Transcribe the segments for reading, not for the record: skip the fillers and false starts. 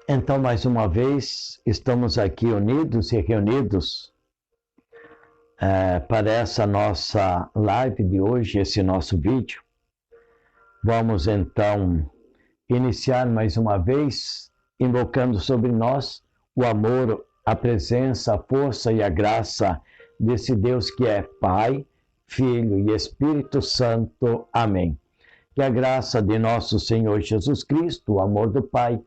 Então, mais uma vez, estamos aqui unidos e reunidos para essa nossa live de hoje, esse nosso vídeo. Vamos então iniciar mais uma vez, invocando sobre nós o amor, a presença, a força e a graça desse Deus que é Pai, Filho e Espírito Santo. Amém. Que a graça de nosso Senhor Jesus Cristo, o amor do Pai,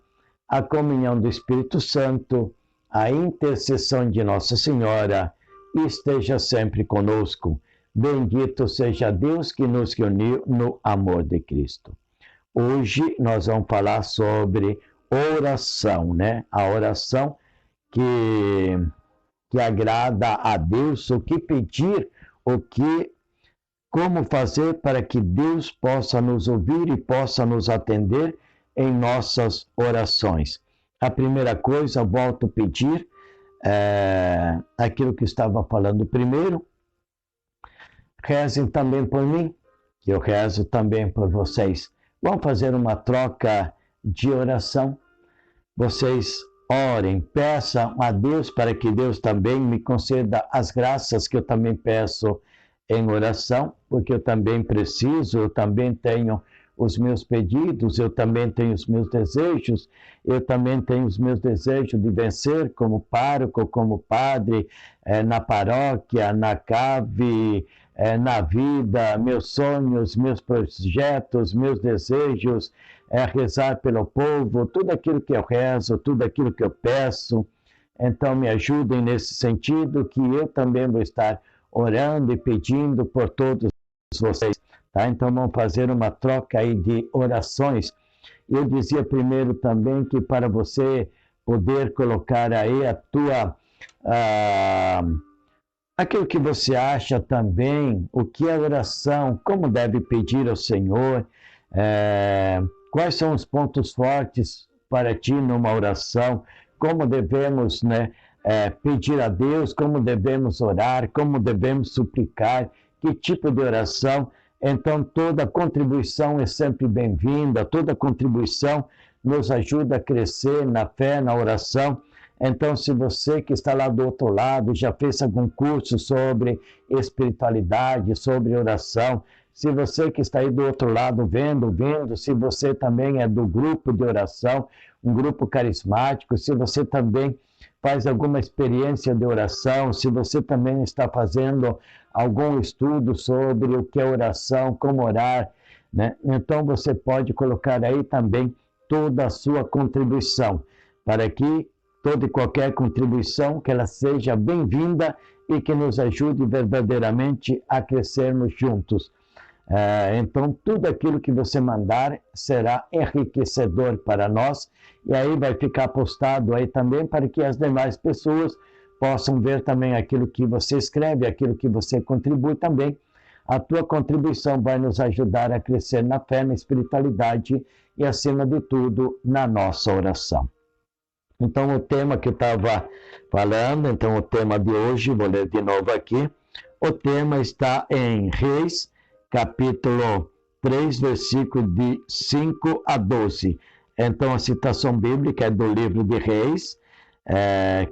a comunhão do Espírito Santo, a intercessão de Nossa Senhora esteja sempre conosco. Bendito seja Deus que nos reuniu no amor de Cristo. Hoje nós vamos falar sobre oração, né? A oração que agrada a Deus, o que pedir, como fazer para que Deus possa nos ouvir e possa nos atender em nossas orações. A primeira coisa, volto a pedir aquilo que estava falando primeiro. Rezem também por mim, que eu rezo também por vocês. Vamos fazer uma troca de oração. Vocês orem, peçam a Deus para que Deus também me conceda as graças que eu também peço em oração, porque eu também preciso, eu também tenho os meus pedidos, eu também tenho os meus desejos, eu também tenho os meus desejos de vencer como pároco, como padre, na paróquia, na cave, na vida, meus sonhos, meus projetos, meus desejos, rezar pelo povo, tudo aquilo que eu rezo, tudo aquilo que eu peço. Então me ajudem nesse sentido, que eu também vou estar orando e pedindo por todos vocês. Tá? Então vamos fazer uma troca aí de orações. Eu dizia primeiro também que para você poder colocar aí aquilo que você acha também, o que é oração, como deve pedir ao Senhor, quais são os pontos fortes para ti numa oração, como devemos, pedir a Deus, como devemos orar, como devemos suplicar, que tipo de oração. Então, toda contribuição é sempre bem-vinda, toda contribuição nos ajuda a crescer na fé, na oração. Então, se você que está lá do outro lado já fez algum curso sobre espiritualidade, sobre oração, se você que está aí do outro lado vendo, se você também é do grupo de oração, um grupo carismático, se você também faz alguma experiência de oração, se você também está fazendo algum estudo sobre o que é oração, como orar, né? Então você pode colocar aí também toda a sua contribuição, para que toda e qualquer contribuição, que ela seja bem-vinda e que nos ajude verdadeiramente a crescermos juntos. Então, tudo aquilo que você mandar será enriquecedor para nós, e aí vai ficar postado aí também para que as demais pessoas possam ver também aquilo que você escreve, aquilo que você contribui também. A tua contribuição vai nos ajudar a crescer na fé, na espiritualidade e, acima de tudo, na nossa oração. Então, o tema que eu estava falando, então o tema de hoje, vou ler de novo aqui, o tema está em Reis, capítulo 3, versículo de 5 a 12. Então, a citação bíblica é do livro de Reis,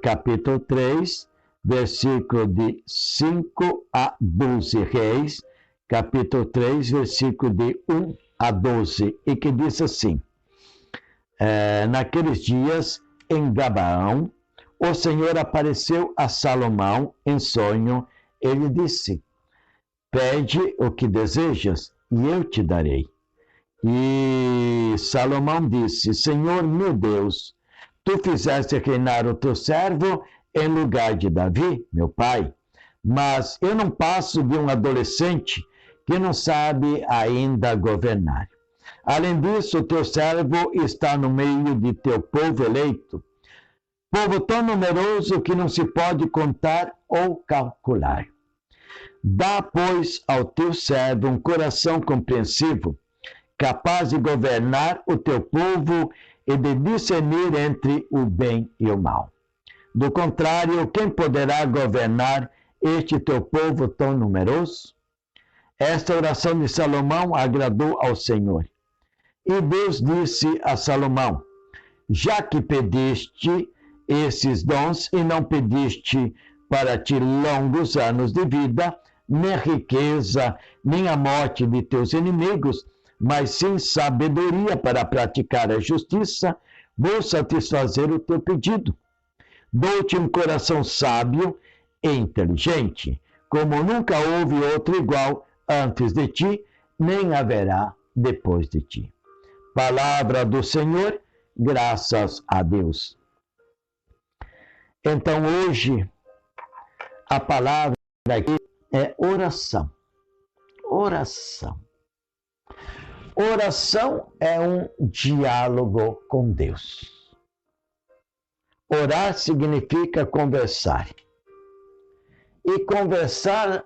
capítulo 3, versículo de 5 a 12. Reis, capítulo 3, versículo de 1 a 12. E que diz assim: naqueles dias, em Gabaão, o Senhor apareceu a Salomão em sonho. Ele disse: pede o que desejas, e eu te darei. E Salomão disse: Senhor meu Deus, tu fizeste reinar o teu servo em lugar de Davi, meu pai, mas eu não passo de um adolescente que não sabe ainda governar. Além disso, o teu servo está no meio de teu povo eleito, povo tão numeroso que não se pode contar ou calcular. Dá, pois, ao teu servo um coração compreensivo, capaz de governar o teu povo e de discernir entre o bem e o mal. Do contrário, quem poderá governar este teu povo tão numeroso? Esta oração de Salomão agradou ao Senhor. E Deus disse a Salomão: já que pediste esses dons e não pediste para ti longos anos de vida, nem riqueza, nem a morte de teus inimigos, mas sim sabedoria para praticar a justiça, vou satisfazer o teu pedido. Dou-te um coração sábio e inteligente, como nunca houve outro igual antes de ti, nem haverá depois de ti. Palavra do Senhor, graças a Deus. Então hoje, a palavra aqui é oração. Oração. Oração é um diálogo com Deus. Orar significa conversar. E conversar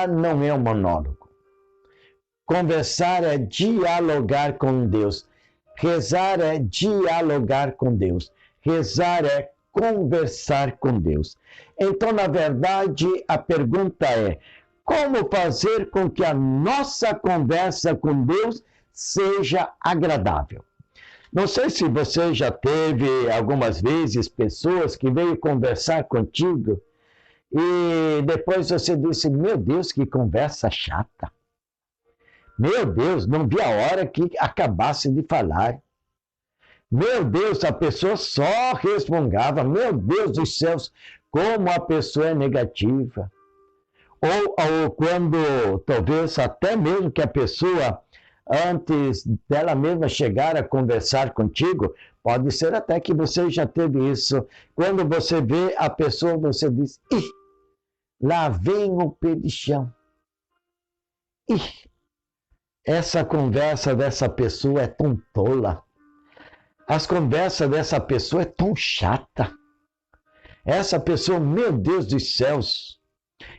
não é um monólogo. Conversar é dialogar com Deus. Rezar é dialogar com Deus. Rezar é conversar com Deus. Então, na verdade, a pergunta é: como fazer com que a nossa conversa com Deus seja agradável? Não sei se você já teve algumas vezes pessoas que veio conversar contigo e depois você disse: meu Deus, que conversa chata. Meu Deus, não vi a hora que acabasse de falar. Meu Deus, a pessoa só resmungava. Meu Deus dos céus, como a pessoa é negativa. Ou quando, talvez até mesmo que a pessoa, antes dela mesma chegar a conversar contigo, pode ser até que você já teve isso. Quando você vê a pessoa, você diz: ih, lá vem o pedichão. Ih, essa conversa dessa pessoa é tão tola. As conversas dessa pessoa é tão chata. Essa pessoa, meu Deus dos céus.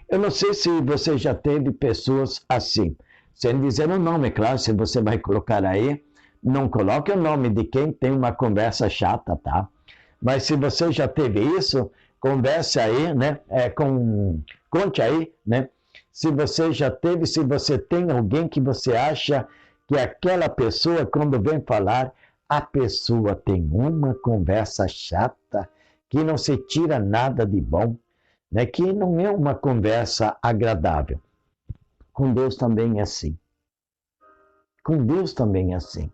Eu não sei se você já teve pessoas assim. Sem dizer o nome, claro, se você vai colocar aí, não coloque o nome de quem tem uma conversa chata, tá? Mas se você já teve isso, converse aí, né? Conte aí, né? Se você já teve, se você tem alguém que você acha que aquela pessoa, quando vem falar, a pessoa tem uma conversa chata, que não se tira nada de bom, né? Que não é uma conversa agradável. Com Deus também é assim. Com Deus também é assim.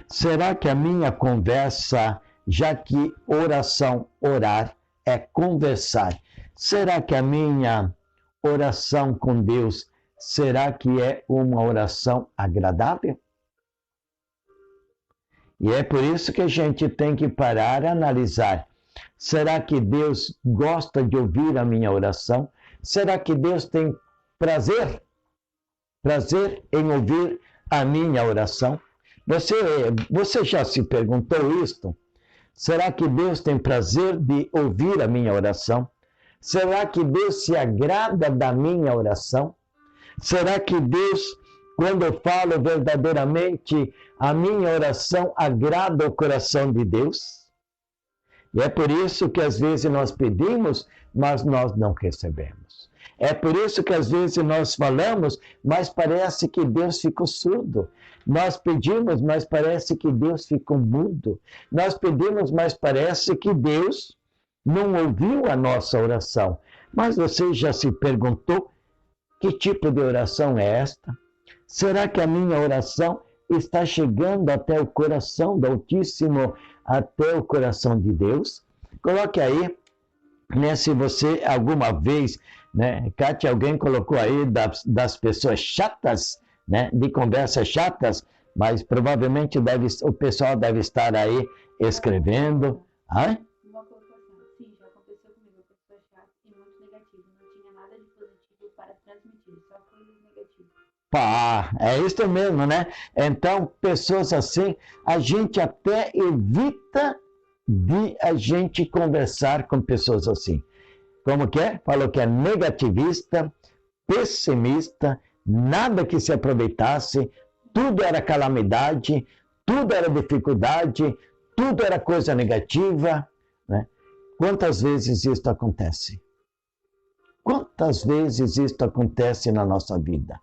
Será que a minha conversa, já que oração, orar, é conversar, será que a minha oração com Deus, será que é uma oração agradável? E é por isso que a gente tem que parar e analisar. Será que Deus gosta de ouvir a minha oração? Será que Deus tem prazer em ouvir a minha oração? Você já se perguntou isto? Será que Deus tem prazer de ouvir a minha oração? Será que Deus se agrada da minha oração? Será que Deus, quando eu falo verdadeiramente, a minha oração agrada o coração de Deus? E é por isso que às vezes nós pedimos, mas nós não recebemos. É por isso que às vezes nós falamos, mas parece que Deus ficou surdo. Nós pedimos, mas parece que Deus ficou mudo. Nós pedimos, mas parece que Deus não ouviu a nossa oração. Mas você já se perguntou que tipo de oração é esta? Será que a minha oração está chegando até o coração do Altíssimo, até o coração de Deus? Coloque aí, né, se você alguma vez, né, Kátia, alguém colocou aí das pessoas chatas, né, de conversas chatas, mas provavelmente o pessoal deve estar aí escrevendo. Hã? Uma colocação, sim, já aconteceu comigo, a pessoa chata e muito negativa, não tinha nada de positivo para transmitir, só coisas negativas. Pá, é isso mesmo, né? Então, pessoas assim, a gente até evita de a gente conversar com pessoas assim. Como que é? Falou que é negativista, pessimista, nada que se aproveitasse, tudo era calamidade, tudo era dificuldade, tudo era coisa negativa, né? Quantas vezes isso acontece? Quantas vezes isso acontece na nossa vida?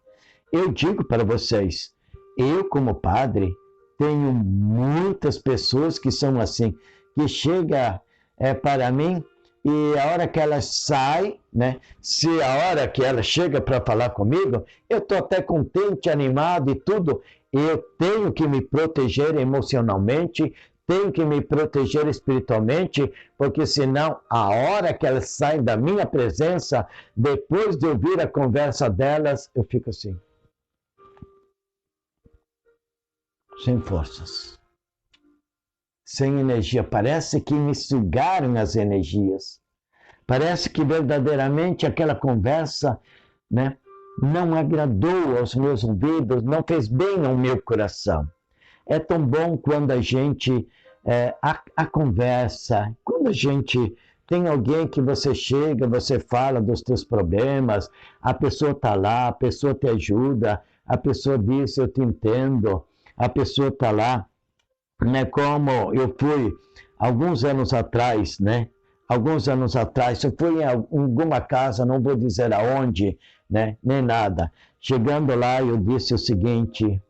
Eu digo para vocês, eu como padre, tenho muitas pessoas que são assim, que chega para mim e a hora que ela sai, né? Se a hora que ela chega para falar comigo, eu estou até contente, animado e tudo. Eu tenho que me proteger emocionalmente, tenho que me proteger espiritualmente, porque senão, a hora que elas saem da minha presença, depois de ouvir a conversa delas, eu fico assim, sem forças, sem energia. Parece que me sugaram as energias. Parece que verdadeiramente aquela conversa, né, não agradou aos meus ouvidos, não fez bem ao meu coração. É tão bom quando a gente, a conversa, quando a gente tem alguém que você chega, você fala dos teus problemas, a pessoa está lá, a pessoa te ajuda, a pessoa diz, eu te entendo, a pessoa está lá, né? Como eu fui alguns anos atrás, né? Alguns anos atrás, eu fui em alguma casa, não vou dizer aonde, né? Nem nada. Chegando lá, eu disse o seguinte,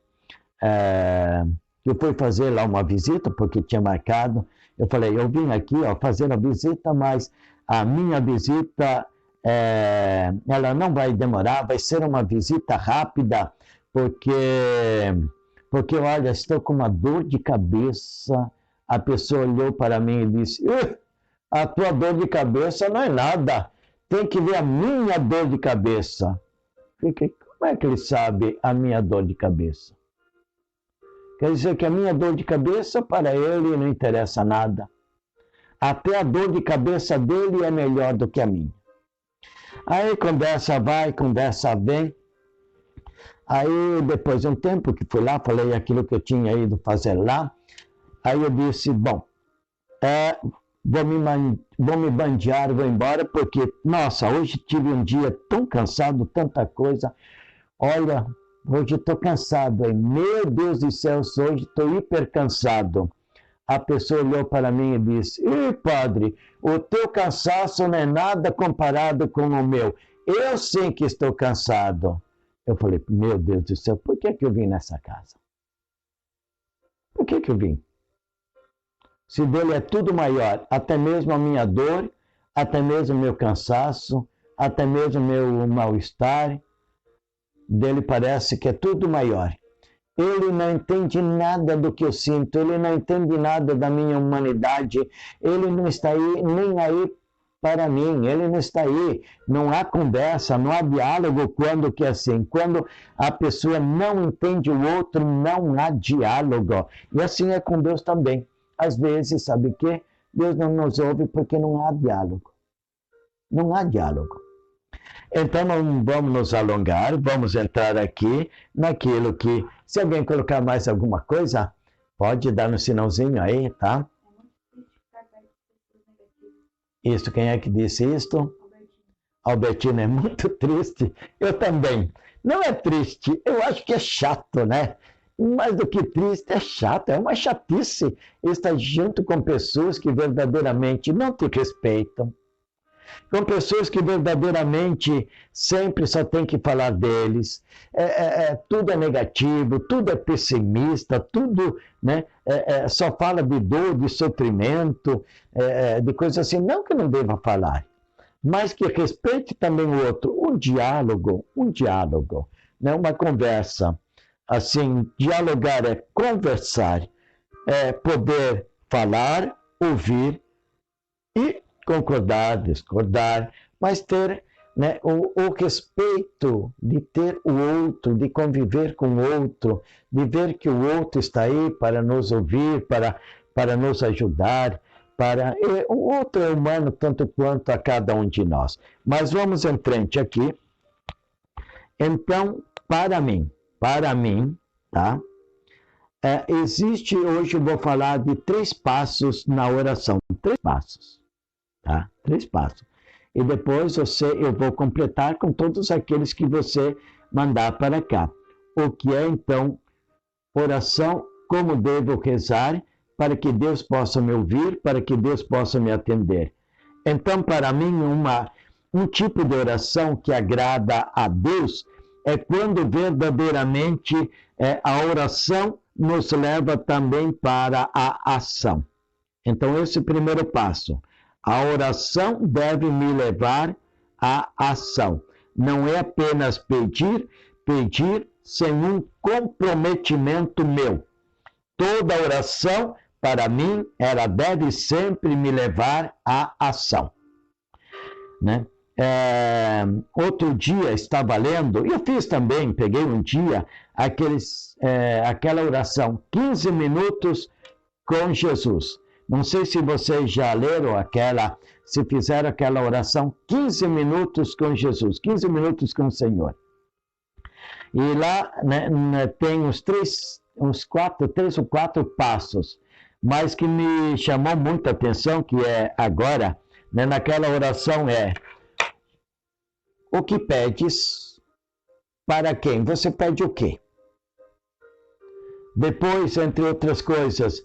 eu fui fazer lá uma visita, porque tinha marcado. Eu falei, eu vim aqui fazer a visita, mas a minha visita, ela não vai demorar, vai ser uma visita rápida, porque olha, estou com uma dor de cabeça. A pessoa olhou para mim e disse, a tua dor de cabeça não é nada, tem que ver a minha dor de cabeça. Fiquei, como é que ele sabe a minha dor de cabeça? Quer dizer que a minha dor de cabeça, para ele, não interessa nada. Até a dor de cabeça dele é melhor do que a minha. Aí conversa vai, conversa vem. Aí, depois de um tempo que fui lá, falei aquilo que eu tinha ido fazer lá. Aí eu disse, bom, vou me bandear, vou embora, porque, nossa, hoje tive um dia tão cansado, tanta coisa. Olha, hoje estou cansado, hein? Meu Deus do céu, hoje estou hiper cansado. A pessoa olhou para mim e disse, padre, o teu cansaço não é nada comparado com o meu. Eu sei que estou cansado. Eu falei, meu Deus do céu, por que eu vim nessa casa? Por que eu vim? Se dele é tudo maior, até mesmo a minha dor, até mesmo o meu cansaço, até mesmo o meu mal-estar, dele parece que é tudo maior. Ele não entende nada do que eu sinto, ele não entende nada da minha humanidade, ele não está aí, nem aí para mim, ele não está aí. Não há conversa, não há diálogo quando que é assim. Quando a pessoa não entende o outro, não há diálogo. E assim é com Deus também. Às vezes, sabe o quê? Deus não nos ouve porque não há diálogo. Não há diálogo. Então, não vamos nos alongar, vamos entrar aqui naquilo que, se alguém colocar mais alguma coisa, pode dar no sinalzinho aí, tá? Isso, quem é que disse isto? Albertino, é muito triste. Eu também. Não é triste, eu acho que é chato, né? Mais do que triste, é chato, é uma chatice estar junto com pessoas que verdadeiramente não te respeitam, com pessoas que verdadeiramente sempre só tem que falar deles, tudo é negativo, tudo é pessimista, tudo, né, só fala de dor, de sofrimento, de coisas assim, não que não deva falar, mas que respeite também o outro, um diálogo, né, uma conversa. Assim, dialogar é conversar, é poder falar, ouvir e concordar, discordar, mas ter, né, o respeito de ter o outro, de conviver com o outro, de ver que o outro está aí para nos ouvir, para nos ajudar, o outro é humano tanto quanto a cada um de nós. Mas vamos em frente aqui. Então, para mim, tá? Existe, hoje eu vou falar de 3 passos na oração. 3 passos, tá? 3 passos. E depois eu vou completar com todos aqueles que você mandar para cá. O que é, então, oração, como devo rezar, para que Deus possa me ouvir, para que Deus possa me atender. Então, para mim, um tipo de oração que agrada a Deus é quando verdadeiramente a oração nos leva também para a ação. Então, esse primeiro passo. A oração deve me levar à ação. Não é apenas pedir sem um comprometimento meu. Toda oração, para mim, ela deve sempre me levar à ação. Né? Outro dia estava lendo, e eu fiz também, peguei um dia, aquela oração, 15 minutos com Jesus. Não sei se vocês já leram se fizeram aquela oração, 15 minutos com Jesus, 15 minutos com o Senhor. E lá, né, tem três ou quatro passos, mas que me chamou muita atenção, que é agora, né, naquela oração o que pedes, para quem? Você pede o quê? Depois, entre outras coisas,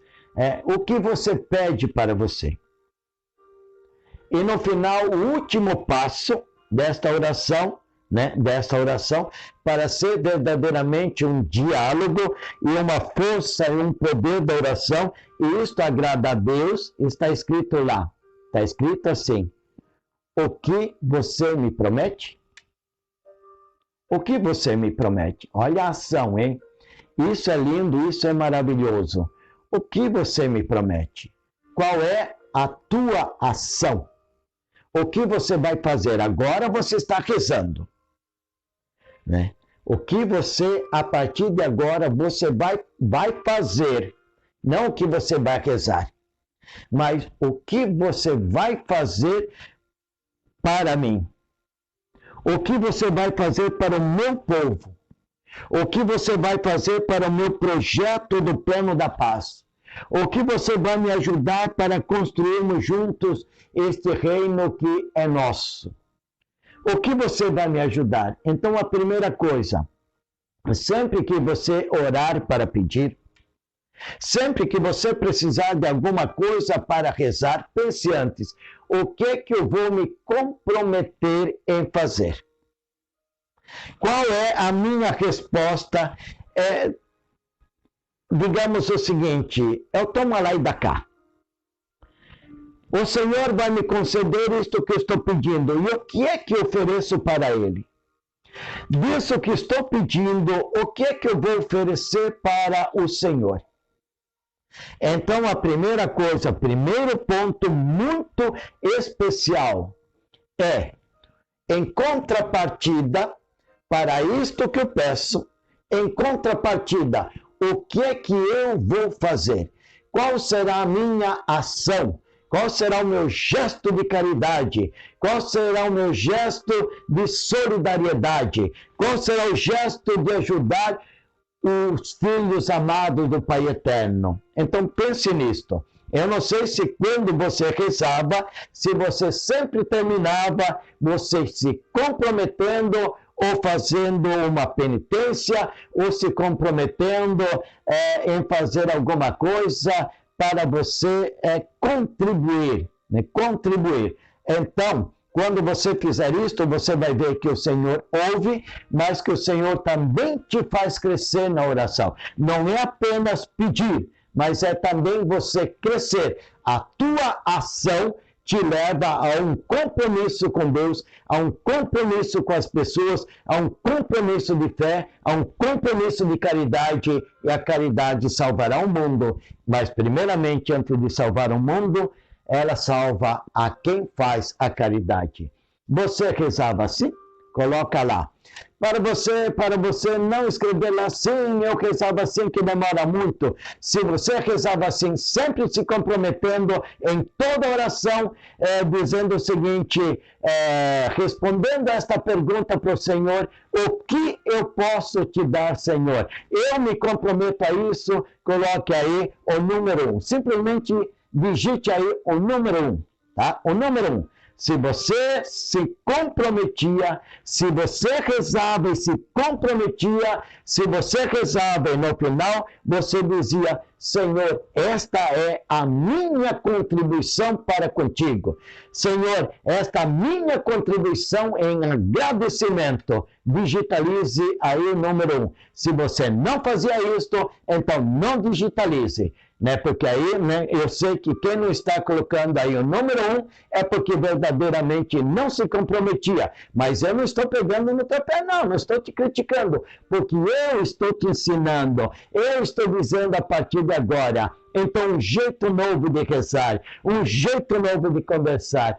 o que você pede para você? E no final, o último passo desta oração, né, para ser verdadeiramente um diálogo e uma força e um poder da oração, e isto agrada a Deus, está escrito lá, está escrito assim: o que você me promete? O que você me promete? Olha a ação, hein? Isso é lindo, isso é maravilhoso. O que você me promete? Qual é a tua ação? O que você vai fazer? Agora você está rezando, né? O que você, a partir de agora, você vai fazer? Não o que você vai rezar, mas o que você vai fazer para mim? O que você vai fazer para o meu povo? O que você vai fazer para o meu projeto do plano da paz? O que você vai me ajudar para construirmos juntos este reino que é nosso? O que você vai me ajudar? Então, a primeira coisa, sempre que você orar para pedir, sempre que você precisar de alguma coisa para rezar, pense antes, o que eu vou me comprometer em fazer? Qual é a minha resposta? Digamos o seguinte, eu tomo lá e da cá. O Senhor vai me conceder isto que eu estou pedindo. E o que é que eu ofereço para Ele? Disso que estou pedindo, o que é que eu vou oferecer para o Senhor? Então, a primeira coisa, primeiro ponto muito especial em contrapartida, para isto que eu peço, em contrapartida, o que é que eu vou fazer? Qual será a minha ação? Qual será o meu gesto de caridade? Qual será o meu gesto de solidariedade? Qual será o gesto de ajudar os filhos amados do Pai Eterno? Então pense nisto. Eu não sei se quando você rezava, se você sempre terminava, você se comprometendo ou fazendo uma penitência, ou se comprometendo em fazer alguma coisa para você contribuir, né? Contribuir. Então, quando você fizer isto, você vai ver que o Senhor ouve, mas que o Senhor também te faz crescer na oração. Não é apenas pedir, mas é também você crescer. A tua ação te leva a um compromisso com Deus, a um compromisso com as pessoas, a um compromisso de fé, a um compromisso de caridade, e a caridade salvará o mundo. Mas, primeiramente, antes de salvar o mundo, ela salva a quem faz a caridade. Você rezava assim? Coloca lá. Para você não escrever lá assim, eu rezava assim, que demora muito. Se você rezava assim, sempre se comprometendo em toda oração, dizendo o seguinte, respondendo esta pergunta para o Senhor, o que eu posso te dar, Senhor? Eu me comprometo a isso, coloque aí o número 1. Simplesmente digite aí o número 1, tá? O número 1. Se você se comprometia, se você rezava e se comprometia, se você rezava e no final você dizia, Senhor, esta é a minha contribuição para contigo. Senhor, esta minha contribuição em agradecimento, digitalize aí o número 1. Se você não fazia isto, então não digitalize, né? Porque aí, né, eu sei que quem não está colocando aí o número 1 é porque verdadeiramente não se comprometia. Mas eu não estou pegando no teu pé, não estou te criticando, porque eu estou te ensinando, eu estou dizendo a partir de agora. Então, um jeito novo de rezar, um jeito novo de conversar.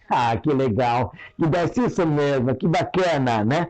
Ah, que legal, que deve ser isso mesmo, que bacana, né?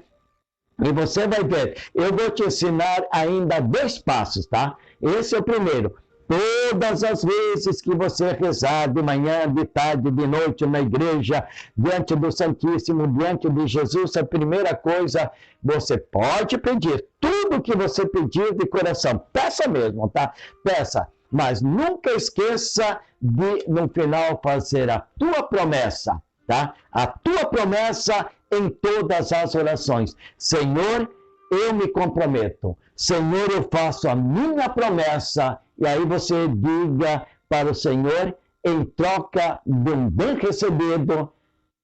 E você vai ver, eu vou te ensinar ainda 2 passos, tá? Esse é o primeiro. Todas as vezes que você rezar de manhã, de tarde, de noite na igreja, diante do Santíssimo, diante de Jesus, a primeira coisa, você pode pedir tudo que você pedir de coração. Peça mesmo, tá? Peça. Mas nunca esqueça de, no final, fazer a tua promessa, tá? A tua promessa em todas as orações. Senhor, eu me comprometo. Senhor, eu faço a minha promessa. E aí você diga para o Senhor, em troca de um bem recebido,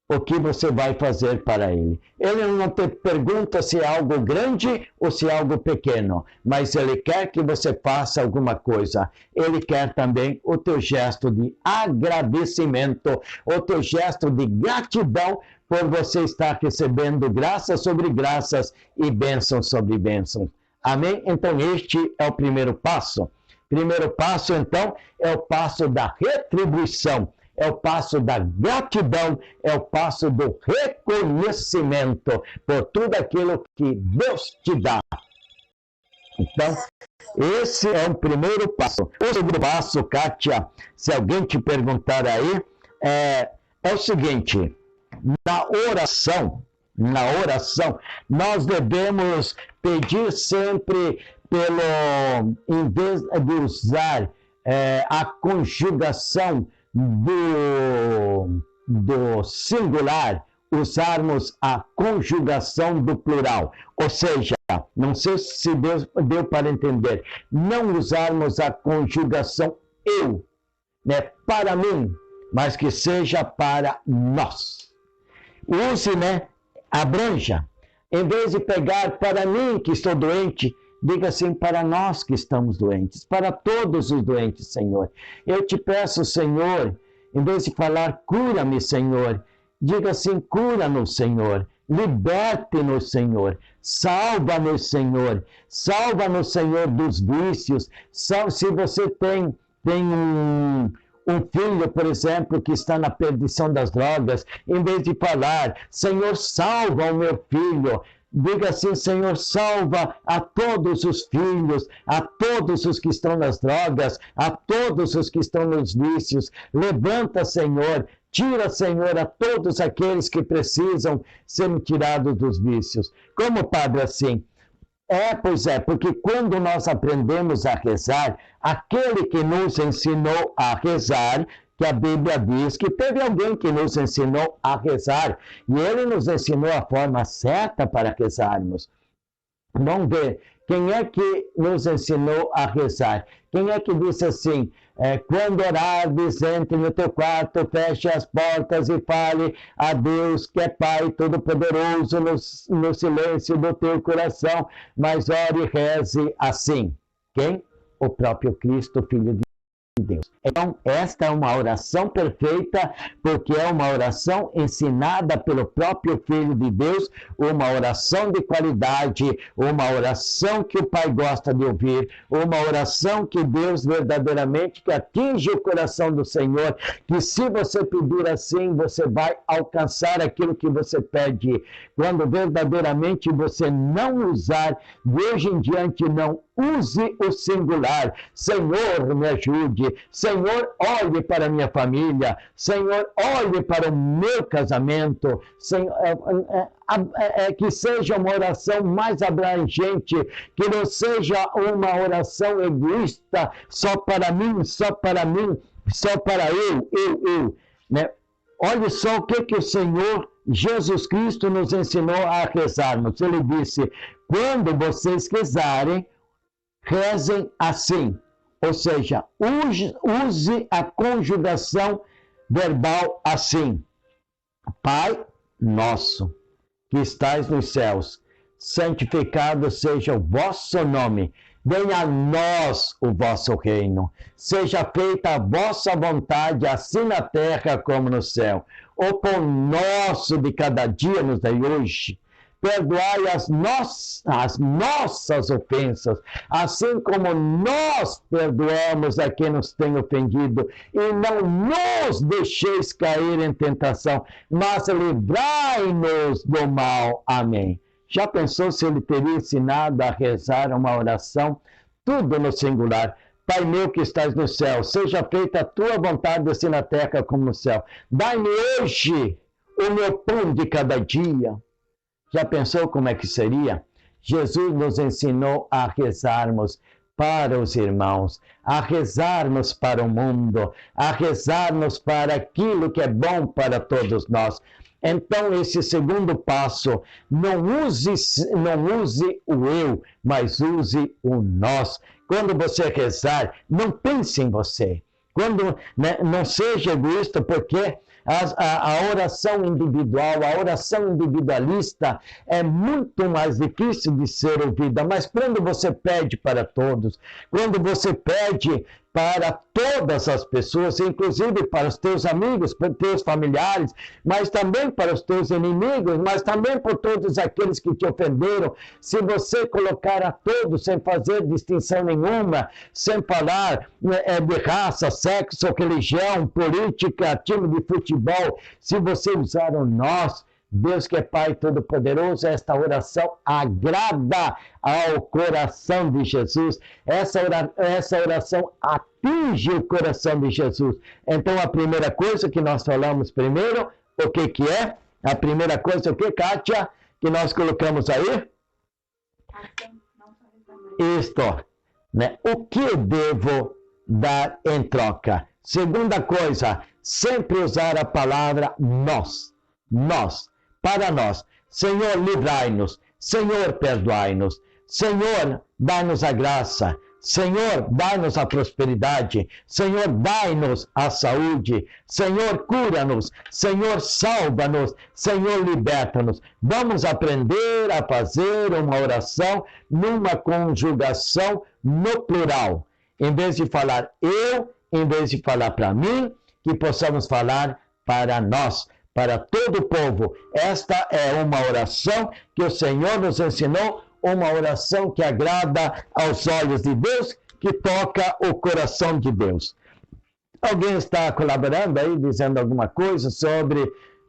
o que você vai fazer para Ele. Ele não te pergunta se é algo grande ou se é algo pequeno, mas Ele quer que você faça alguma coisa. Ele quer também o teu gesto de agradecimento, o teu gesto de gratidão por você estar recebendo graças sobre graças e bênçãos sobre bênçãos. Amém? Então este é o primeiro passo. Primeiro passo, então, é o passo da retribuição. É o passo da gratidão, é o passo do reconhecimento por tudo aquilo que Deus te dá. Então, esse é o primeiro passo. O segundo passo, Kátia, se alguém te perguntar aí, é o seguinte: na oração, nós devemos pedir sempre em vez de usar a conjugação do singular, usarmos a conjugação do plural. Ou seja, não sei se deu para entender, não usarmos a conjugação eu, né, para mim, mas que seja para nós. Use, né, abranja. Em vez de pegar para mim que estou doente, diga assim, para nós que estamos doentes, para todos os doentes, Senhor. Eu te peço, Senhor, em vez de falar, cura-me, Senhor, diga assim, cura-nos, Senhor, liberte-nos, Senhor, salva-nos, Senhor, salva-nos, Senhor, dos vícios. Se você tem um filho, por exemplo, que está na perdição das drogas, em vez de falar, Senhor, salva o meu filho, diga assim, Senhor, salva a todos os filhos, a todos os que estão nas drogas, a todos os que estão nos vícios. Levanta, Senhor, tira, Senhor, a todos aqueles que precisam ser tirados dos vícios. Como, Padre, assim? Pois é, porque quando nós aprendemos a rezar, aquele que nos ensinou a rezar, que a Bíblia diz que teve alguém que nos ensinou a rezar, e ele nos ensinou a forma certa para rezarmos. Vamos ver, quem é que nos ensinou a rezar? Quem é que disse assim, quando orares, entre no teu quarto, feche as portas e fale a Deus, que é Pai Todo-Poderoso, no silêncio do teu coração, mas ore e reze assim. Quem? O próprio Cristo, Filho de Deus. Então, esta é uma oração perfeita, porque é uma oração ensinada pelo próprio Filho de Deus, uma oração de qualidade, uma oração que o Pai gosta de ouvir, uma oração que Deus verdadeiramente que atinge o coração do Senhor, que se você pedir assim, você vai alcançar aquilo que você pede. Quando verdadeiramente você não usar, de hoje em diante não use o singular. Senhor, me ajude. Senhor, olhe para a minha família. Senhor, olhe para o meu casamento. Senhor, que seja uma oração mais abrangente, que não seja uma oração egoísta, só para mim, só para eu. Né? Olha só o que o Senhor Jesus Cristo nos ensinou a rezarmos. Ele disse, quando vocês rezarem, rezem assim, ou seja, use a conjugação verbal assim. Pai nosso, que estais nos céus, santificado seja o vosso nome. Venha a nós o vosso reino. Seja feita a vossa vontade, assim na terra como no céu. O pão nosso de cada dia nos dai hoje. Perdoai as nossas ofensas, assim como nós perdoamos a quem nos tem ofendido. E não nos deixeis cair em tentação, mas livrai-nos do mal. Amém. Já pensou se ele teria ensinado a rezar uma oração? Tudo no singular. Pai meu que estás no céu, seja feita a tua vontade, assim na terra como no céu. Dai-me hoje o meu pão de cada dia. Já pensou como é que seria? Jesus nos ensinou a rezarmos para os irmãos, a rezarmos para o mundo, a rezarmos para aquilo que é bom para todos nós. Então, esse segundo passo, não use o eu, mas use o nós. Quando você rezar, não pense em você. Não seja egoísta, porque a oração individual, a oração individualista é muito mais difícil de ser ouvida. Mas quando você pede para todos, quando você pede para todas as pessoas, inclusive para os teus amigos, para os teus familiares, mas também para os teus inimigos, mas também por todos aqueles que te ofenderam. Se você colocar a todos sem fazer distinção nenhuma, sem falar de raça, sexo, religião, política, time de futebol, se você usar o nós, Deus que é Pai Todo-Poderoso, esta oração agrada ao coração de Jesus. Essa oração atinge o coração de Jesus. Então, a primeira coisa que nós falamos primeiro, o que é? A primeira coisa, o que, Kátia, que nós colocamos aí? Isto, né? O que eu devo dar em troca? Segunda coisa, sempre usar a palavra nós. Nós. Para nós, Senhor, livrai-nos, Senhor, perdoai-nos, Senhor, dai-nos a graça, Senhor, dai-nos a prosperidade, Senhor, dai-nos a saúde, Senhor, cura-nos, Senhor, salva-nos, Senhor, liberta-nos. Vamos aprender a fazer uma oração numa conjugação no plural. Em vez de falar eu, em vez de falar para mim, que possamos falar para nós, para todo o povo. Esta é uma oração que o Senhor nos ensinou, uma oração que agrada aos olhos de Deus, que toca o coração de Deus. Alguém está colaborando aí, dizendo alguma coisa sobre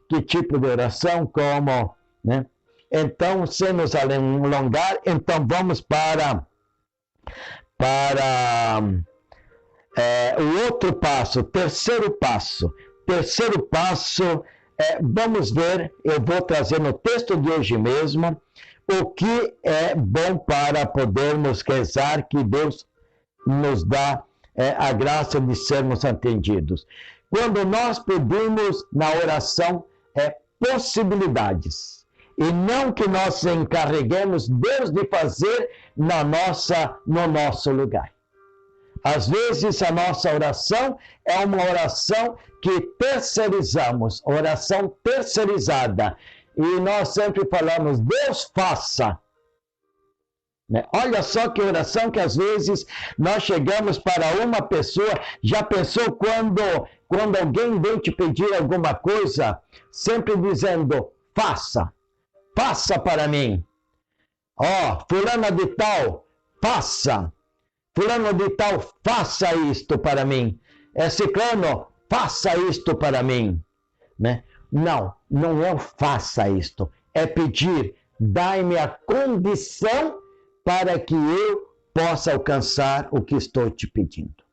que tipo de oração, como, né? Então, sem nos alongar, então vamos para o outro passo, terceiro passo. Terceiro passo, vamos ver, eu vou trazer no texto de hoje mesmo, o que é bom para podermos rezar, que Deus nos dá a graça de sermos atendidos. Quando nós pedimos na oração possibilidades, e não que nós encarreguemos Deus de fazer no nosso lugar. Às vezes a nossa oração é uma oração que terceirizamos, oração terceirizada. E nós sempre falamos, Deus faça. Olha só que oração que às vezes nós chegamos para uma pessoa, já pensou quando alguém vem te pedir alguma coisa, sempre dizendo, faça para mim. Fulana de tal, faça. Fulano de tal, faça isto para mim. Ciclano, faça isto para mim. Né? Não é o faça isto. É pedir, dai-me a condição para que eu possa alcançar o que estou te pedindo.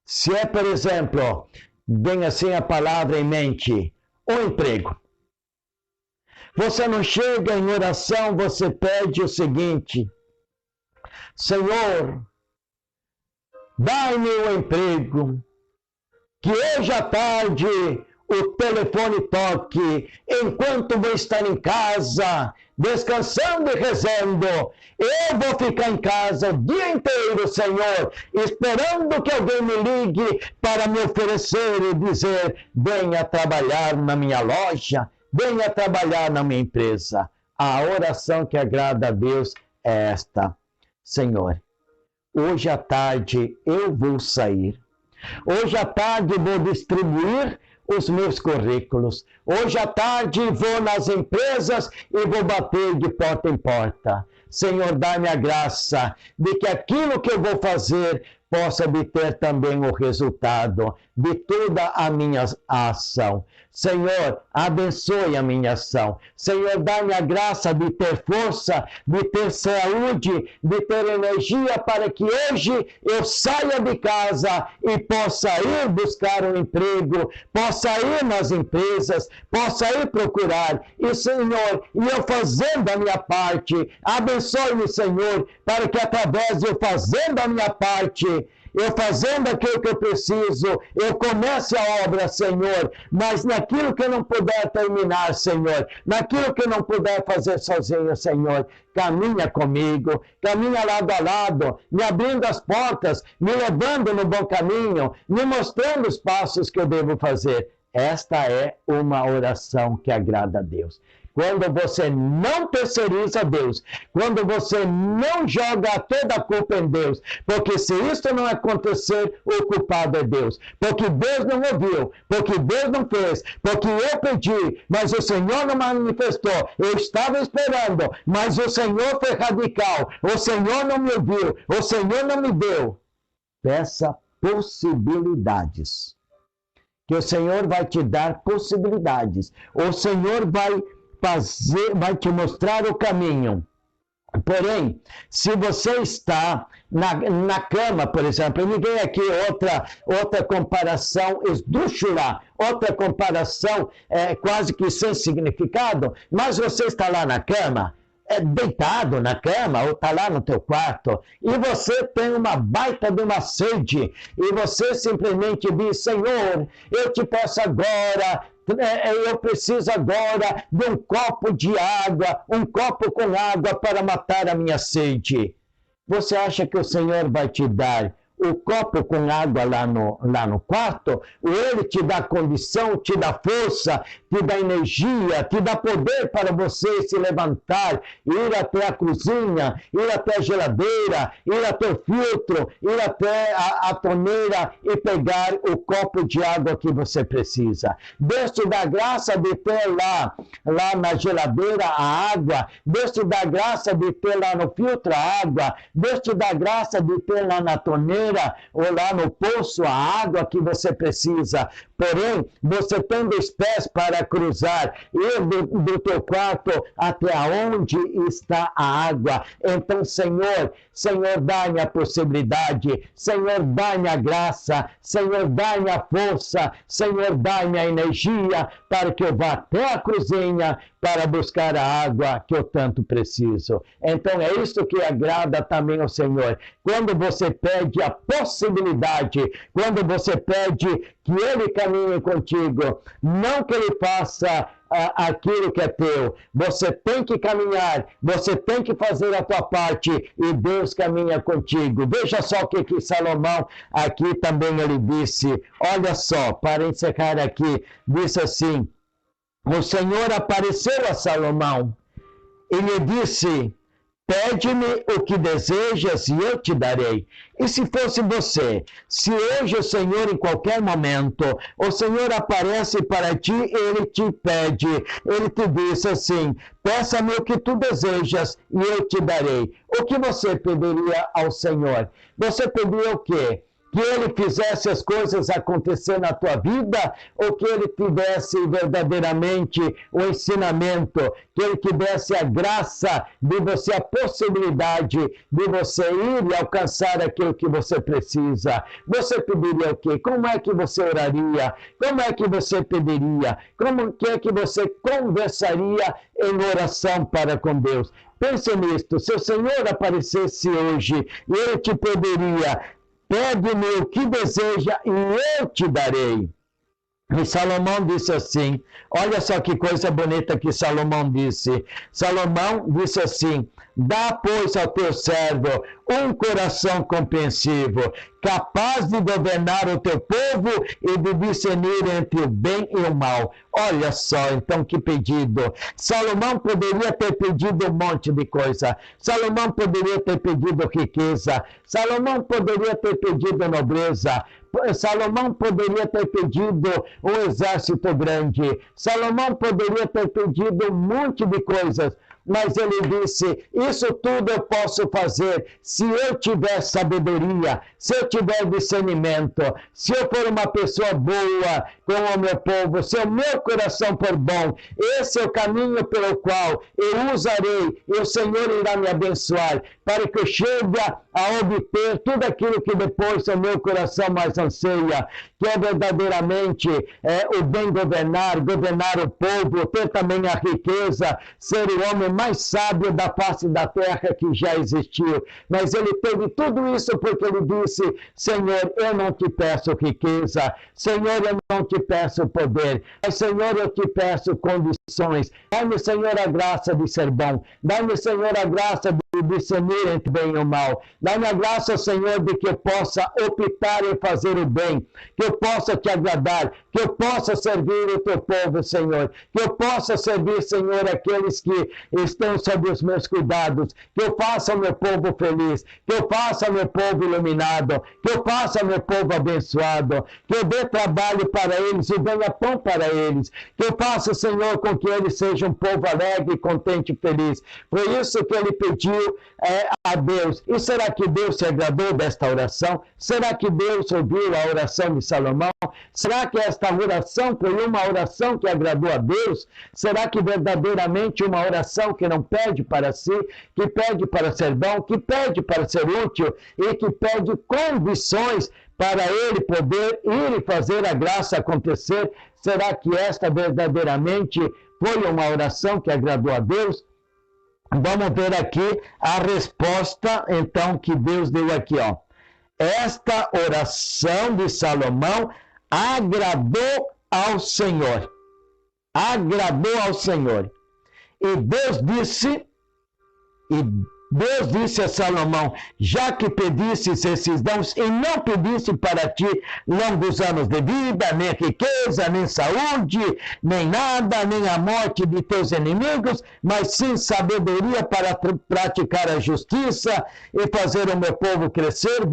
Se é, por exemplo, bem assim a palavra em mente, o emprego. Você não chega em oração, você pede o seguinte, Senhor, dai-me o emprego, que hoje à tarde o telefone toque, enquanto vou estar em casa, descansando e rezando, eu vou ficar em casa o dia inteiro, Senhor, esperando que alguém me ligue para me oferecer e dizer, venha trabalhar na minha loja, venha trabalhar na minha empresa. A oração que agrada a Deus é esta: Senhor, hoje à tarde eu vou sair. Hoje à tarde vou distribuir os meus currículos. Hoje à tarde vou nas empresas e vou bater de porta em porta. Senhor, dá-me a graça de que aquilo que eu vou fazer possa obter também o resultado de toda a minha ação. Senhor, abençoe a minha ação. Senhor, dá-me a graça de ter força, de ter saúde, de ter energia para que hoje eu saia de casa e possa ir buscar um emprego, possa ir nas empresas, possa ir procurar. E, Senhor, eu fazendo a minha parte, abençoe-me, Senhor, para que através de eu fazendo a minha parte, eu fazendo aquilo que eu preciso, eu comece a obra, Senhor, mas naquilo que eu não puder terminar, Senhor, naquilo que eu não puder fazer sozinho, Senhor, caminha comigo, caminha lado a lado, me abrindo as portas, me levando no bom caminho, me mostrando os passos que eu devo fazer. Esta é uma oração que agrada a Deus. Quando você não terceiriza a Deus, quando você não joga toda a culpa em Deus, porque se isso não acontecer, o culpado é Deus. Porque Deus não ouviu, porque Deus não fez, porque eu pedi, mas o Senhor não manifestou. Eu estava esperando, mas o Senhor foi radical. O Senhor não me ouviu, o Senhor não me deu. Peça possibilidades. Que o Senhor vai te dar possibilidades. O Senhor vai te mostrar o caminho. Porém, se você está na cama, por exemplo, me vem aqui outra comparação esdrúxula, outra comparação quase que sem significado, mas você está lá na cama, deitado na cama, ou está lá no teu quarto, e você tem uma baita de uma sede, e você simplesmente diz: Senhor, eu te peço agora, eu preciso agora de um copo de água, um copo com água para matar a minha sede. Você acha que o Senhor vai te dar o copo com água lá no quarto? Ou Ele te dá condição, te dá força, te dá energia, te dá poder para você se levantar, ir até a cozinha, ir até a geladeira, ir até o filtro, ir até a torneira e pegar o copo de água que você precisa. Deus te dá graça de ter lá na geladeira a água. Deus te dá graça de ter lá no filtro a água. Deus te dá graça de ter lá na torneira ou lá no poço a água que você precisa. Porém, você tem os pés para cruzar, ir do teu quarto até onde está a água. Então, Senhor, dá-me a possibilidade, Senhor, dá-me a graça, Senhor, dá-me a força, Senhor, dá-me a energia para que eu vá até a cozinha para buscar a água que eu tanto preciso. Então, é isso que agrada também ao Senhor. Quando você pede a possibilidade, quando você pede que Ele caminhe contigo, não que Ele faça aquilo que é teu. Você tem que caminhar, você tem que fazer a tua parte e Deus caminha contigo. Veja só o que Salomão aqui também ele disse. Olha só, para encerrar aqui, disse assim: o Senhor apareceu a Salomão e lhe disse: pede-me o que desejas e eu te darei. E se fosse você, se hoje o Senhor, em qualquer momento, o Senhor aparece para ti, Ele te pede, Ele te diz assim: peça-me o que tu desejas e eu te darei. O que você pediria ao Senhor? Você pediria o quê? Que Ele fizesse as coisas acontecer na tua vida, ou que Ele te desse verdadeiramente o ensinamento, que Ele te desse a graça de você, a possibilidade de você ir e alcançar aquilo que você precisa? Você pediria o quê? Como é que você oraria? Como é que você pediria? Como é que você conversaria em oração para com Deus? Pense nisto: se o Senhor aparecesse hoje e Ele te pediria: pede-me o que deseja e eu te darei. E Salomão disse assim, olha só que coisa bonita que Salomão disse. Salomão disse assim: Dá, pois, ao teu servo um coração compreensivo, capaz de governar o teu povo e de discernir entre o bem e o mal. Olha só, então, que pedido. Salomão poderia ter pedido um monte de coisa. Salomão poderia ter pedido riqueza. Salomão poderia ter pedido nobreza. Salomão poderia ter pedido um exército grande. Salomão poderia ter pedido um monte de coisas. Mas ele disse, isso tudo eu posso fazer se eu tiver sabedoria, se eu tiver discernimento, se eu for uma pessoa boa com o meu povo, se o meu coração for bom. Esse é o caminho pelo qual eu usarei e o Senhor irá me abençoar, para que eu chegue a obter tudo aquilo que depois o meu coração mais anseia, que é verdadeiramente o bem governar o povo, ter também a riqueza, ser o homem mais sábio da face da terra que já existiu. Mas ele teve tudo isso porque ele disse, Senhor, eu não te peço riqueza, Senhor, eu não te peço poder, mas Senhor, eu te peço condições. Dá-me, Senhor, a graça de ser bom, dá-me, Senhor, a graça de discernir entre o bem e o mal. Dá-me a graça, Senhor, de que eu possa optar em fazer o bem, que eu possa te agradar, que eu possa servir o teu povo, Senhor, que eu possa servir, Senhor, aqueles que estão sob os meus cuidados, que eu faça o meu povo feliz, que eu faça o meu povo iluminado, que eu faça o meu povo abençoado, que eu dê trabalho para eles e venha pão para eles, que eu faça, Senhor, com que eles sejam um povo alegre, contente e feliz. Foi isso que ele pediu a Deus. E será que Deus se agradou desta oração? Será que Deus ouviu a oração de Salomão? Será que esta oração foi uma oração que agradou a Deus? Será que verdadeiramente uma oração que não pede para si, que pede para ser bom, que pede para ser útil e que pede condições para ele poder ir e fazer a graça acontecer? Será que esta verdadeiramente foi uma oração que agradou a Deus? Vamos ver aqui a resposta, então, que Deus deu aqui, ó. Esta oração de Salomão agradou ao Senhor. Agradou ao Senhor. E Deus disse a Salomão, já que pedisses esses dons e não pedisse para ti longos anos de vida, nem riqueza, nem saúde, nem nada, nem a morte de teus inimigos, mas sim sabedoria para praticar a justiça e fazer o meu povo crescer,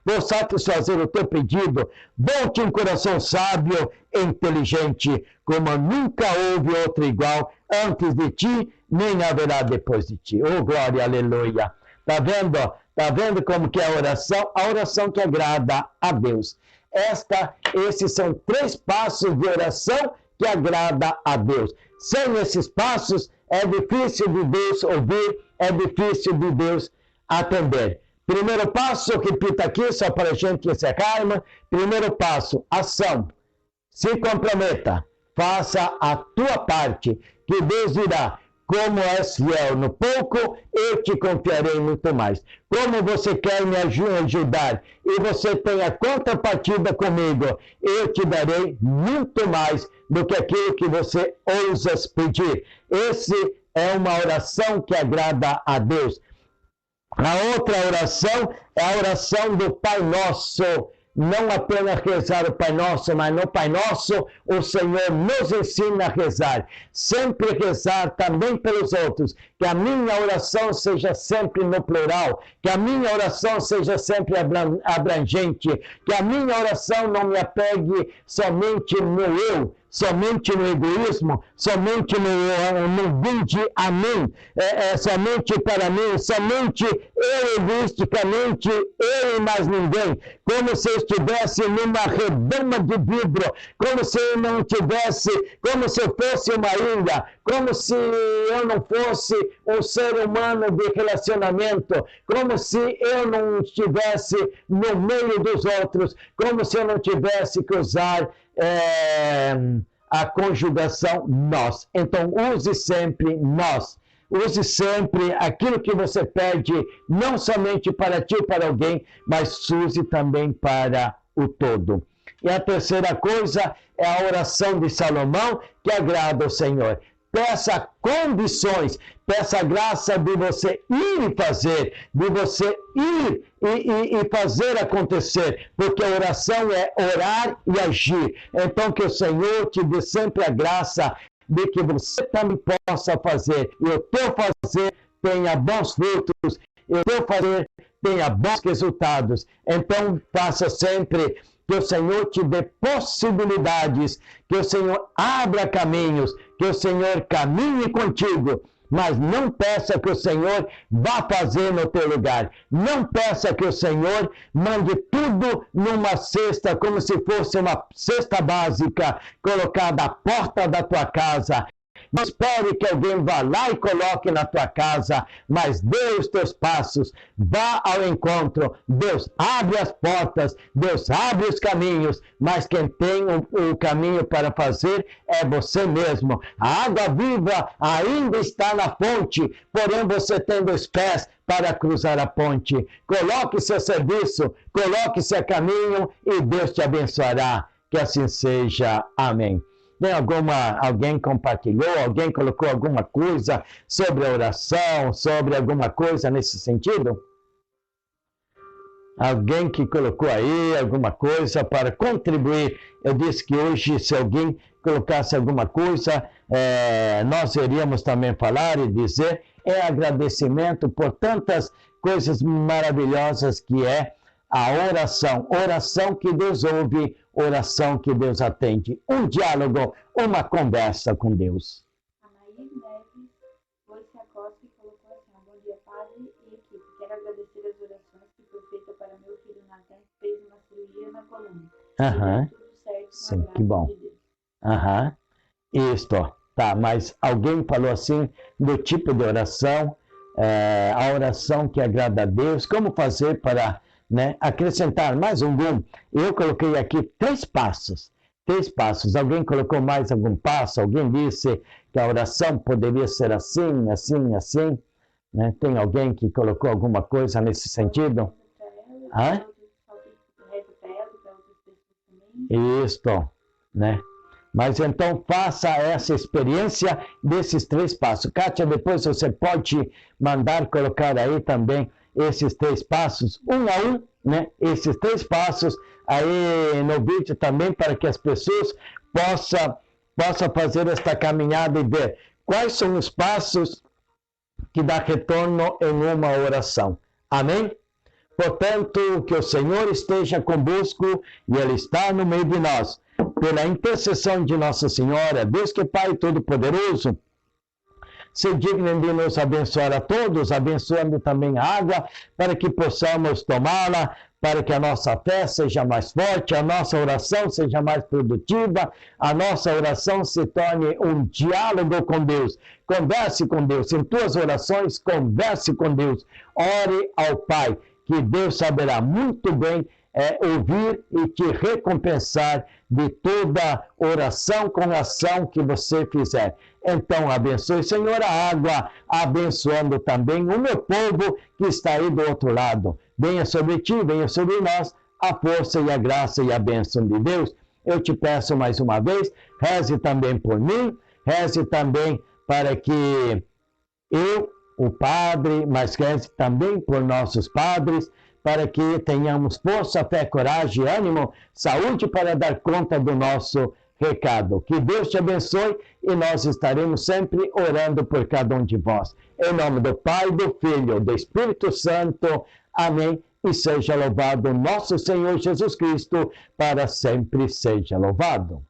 vou satisfazer o teu pedido, dou-te um coração sábio e inteligente, como nunca houve outro igual antes de ti, nem haverá depois de ti. Oh, glória, aleluia. Tá vendo? Tá vendo como que é a oração que agrada a Deus. Esses são 3 passos de oração que agrada a Deus. Sem esses passos, é difícil de Deus ouvir, é difícil de Deus atender. Primeiro passo, repita aqui, só para a gente encerrar. Primeiro passo, ação. Se comprometa, faça a tua parte, que Deus dirá, como és fiel no pouco, eu te confiarei muito mais. Como você quer me ajudar e você tem a contrapartida comigo, eu te darei muito mais do que aquilo que você ousas pedir. Esse é uma oração que agrada a Deus. A outra oração é a oração do Pai Nosso. Não apenas rezar o Pai Nosso, mas no Pai Nosso o Senhor nos ensina a rezar. Sempre rezar também pelos outros. Que a minha oração seja sempre no plural. Que a minha oração seja sempre abrangente. Que a minha oração não me apegue somente no eu, somente no egoísmo, somente no vinde a mim, somente para mim, somente eu egoisticamente, eu e mais ninguém, como se eu estivesse numa redoma de vidro, como se eu não tivesse, como se eu fosse uma ilha, como se eu não fosse um ser humano de relacionamento, como se eu não estivesse no meio dos outros, como se eu não tivesse que usar a conjugação nós. Então, use sempre nós. Use sempre aquilo que você pede, não somente para ti, para alguém, mas use também para o todo. E a terceira coisa é a oração de Salomão, que agrada ao Senhor. peça condições, peça a graça de você ir e fazer, de você ir e fazer acontecer, porque a oração é orar e agir. Então que o Senhor te dê sempre a graça de que você também possa fazer, e o teu fazer tenha bons frutos, e o teu fazer tenha bons resultados. Então faça sempre que o Senhor te dê possibilidades, que o Senhor abra caminhos, que o Senhor caminhe contigo, mas não peça que o Senhor vá fazer no teu lugar. Não peça que o Senhor mande tudo numa cesta, como se fosse uma cesta básica, colocada à porta da tua casa. Não espere que alguém vá lá e coloque na tua casa, mas dê os teus passos, vá ao encontro. Deus abre as portas, Deus abre os caminhos, mas quem tem o caminho para fazer é você mesmo. A água viva ainda está na fonte, porém você tem os pés para cruzar a ponte. Coloque-se a serviço, coloque-se a caminho e Deus te abençoará. Que assim seja. Amém. Tem alguém compartilhou, alguém colocou alguma coisa sobre a oração, sobre alguma coisa nesse sentido? Alguém que colocou aí alguma coisa para contribuir? Eu disse que hoje, se alguém colocasse alguma coisa, nós iríamos também falar e dizer, agradecimento por tantas coisas maravilhosas que é a oração. Oração que Deus ouve, oração que Deus atende. Um diálogo, uma conversa com Deus. A Maíra Neves foi-se a Costa e colocou assim: bom dia, padre e equipe. Quero agradecer as orações que foi feita para meu filho Natan, que fez uma cirurgia na coluna. Tudo certo, sim, que bom. Isto, tá, mas alguém falou assim, do tipo de oração, a oração que agrada a Deus, como fazer para acrescentar mais algum? Eu coloquei aqui 3 passos. 3 passos. Alguém colocou mais algum passo? Alguém disse que a oração poderia ser assim, assim, assim? Tem alguém que colocou alguma coisa nesse sentido? Isto, Mas então faça essa experiência desses 3 passos. Kátia, depois você pode mandar colocar aí também esses 3 passos, um a um, esses 3 passos aí no vídeo também, para que as pessoas possam fazer esta caminhada e ver quais são os passos que dá retorno em uma oração. Amém? Portanto, que o Senhor esteja convosco e Ele está no meio de nós. Pela intercessão de Nossa Senhora, Deus que é Pai Todo-Poderoso, se dignem de nos abençoar a todos, abençoando também a água, para que possamos tomá-la, para que a nossa fé seja mais forte, a nossa oração seja mais produtiva, a nossa oração se torne um diálogo com Deus. Converse com Deus. Em tuas orações, converse com Deus. Ore ao Pai, que Deus saberá muito bem ouvir e te recompensar de toda oração com ação que você fizer. Então, abençoe, Senhor, a água, abençoando também o meu povo que está aí do outro lado. Venha sobre ti, venha sobre nós, a força e a graça e a bênção de Deus. Eu te peço mais uma vez, reze também por mim, reze também para que eu, o Padre, mas reze também por nossos padres, para que tenhamos força, fé, coragem, ânimo, saúde para dar conta do nosso recado. Que Deus te abençoe e nós estaremos sempre orando por cada um de vós. Em nome do Pai, do Filho, do Espírito Santo. Amém. E seja louvado nosso Senhor Jesus Cristo, para sempre seja louvado.